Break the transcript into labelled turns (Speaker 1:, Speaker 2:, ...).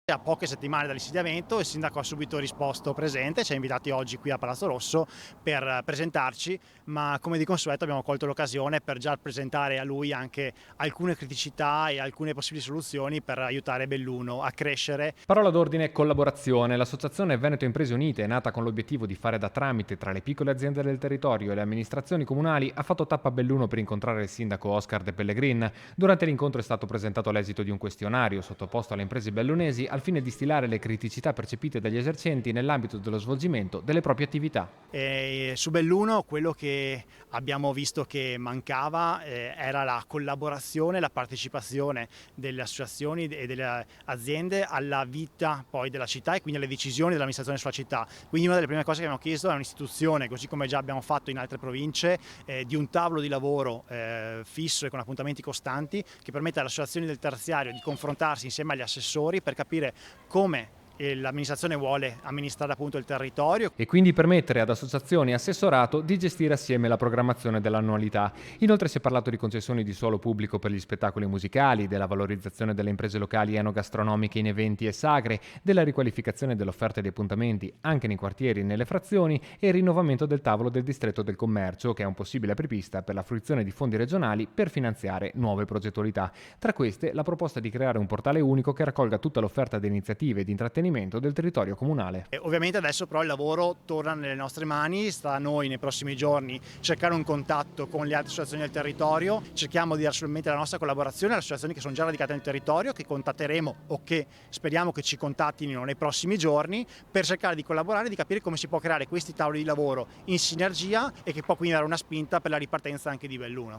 Speaker 1: A poche settimane dall'insediamento il sindaco ha subito risposto presente, ci ha invitati oggi qui a Palazzo Rosso per presentarci, ma come di consueto abbiamo colto l'occasione per già presentare a lui anche alcune criticità e alcune possibili soluzioni per aiutare Belluno a crescere.
Speaker 2: Parola d'ordine collaborazione. L'associazione Veneto Imprese Unite, nata con l'obiettivo di fare da tramite tra le piccole aziende del territorio e le amministrazioni comunali, ha fatto tappa a Belluno per incontrare il sindaco Oscar De Pellegrin. Durante l'incontro è stato presentato l'esito di un questionario sottoposto alle imprese bellunesi al fine di stilare le criticità percepite dagli esercenti nell'ambito dello svolgimento delle proprie attività.
Speaker 1: E su Belluno quello che abbiamo visto che mancava era la collaborazione, la partecipazione delle associazioni e delle aziende alla vita poi della città e quindi alle decisioni dell'amministrazione sulla città. Quindi una delle prime cose che abbiamo chiesto è un'istituzione, così come già abbiamo fatto in altre province, di un tavolo di lavoro fisso e con appuntamenti costanti che permette alle associazioni del terziario di confrontarsi insieme agli assessori per capire come l'amministrazione vuole amministrare appunto il territorio.
Speaker 2: E quindi permettere ad associazioni e assessorato di gestire assieme la programmazione dell'annualità. Inoltre si è parlato di concessioni di suolo pubblico per gli spettacoli musicali, della valorizzazione delle imprese locali enogastronomiche in eventi e sagre, della riqualificazione dell'offerta di appuntamenti anche nei quartieri e nelle frazioni e il rinnovamento del tavolo del distretto del commercio, che è un possibile apripista per la fruizione di fondi regionali per finanziare nuove progettualità. Tra queste la proposta di creare un portale unico che raccolga tutta l'offerta di iniziative e di intrattenimento del territorio comunale.
Speaker 1: E ovviamente adesso però il lavoro torna nelle nostre mani, sta a noi nei prossimi giorni cercare un contatto con le altre associazioni del territorio, cerchiamo di dare assolutamente la nostra collaborazione alle associazioni che sono già radicate nel territorio, che contatteremo o che speriamo che ci contattino nei prossimi giorni per cercare di collaborare e di capire come si può creare questi tavoli di lavoro in sinergia e che può quindi dare una spinta per la ripartenza anche di Belluno.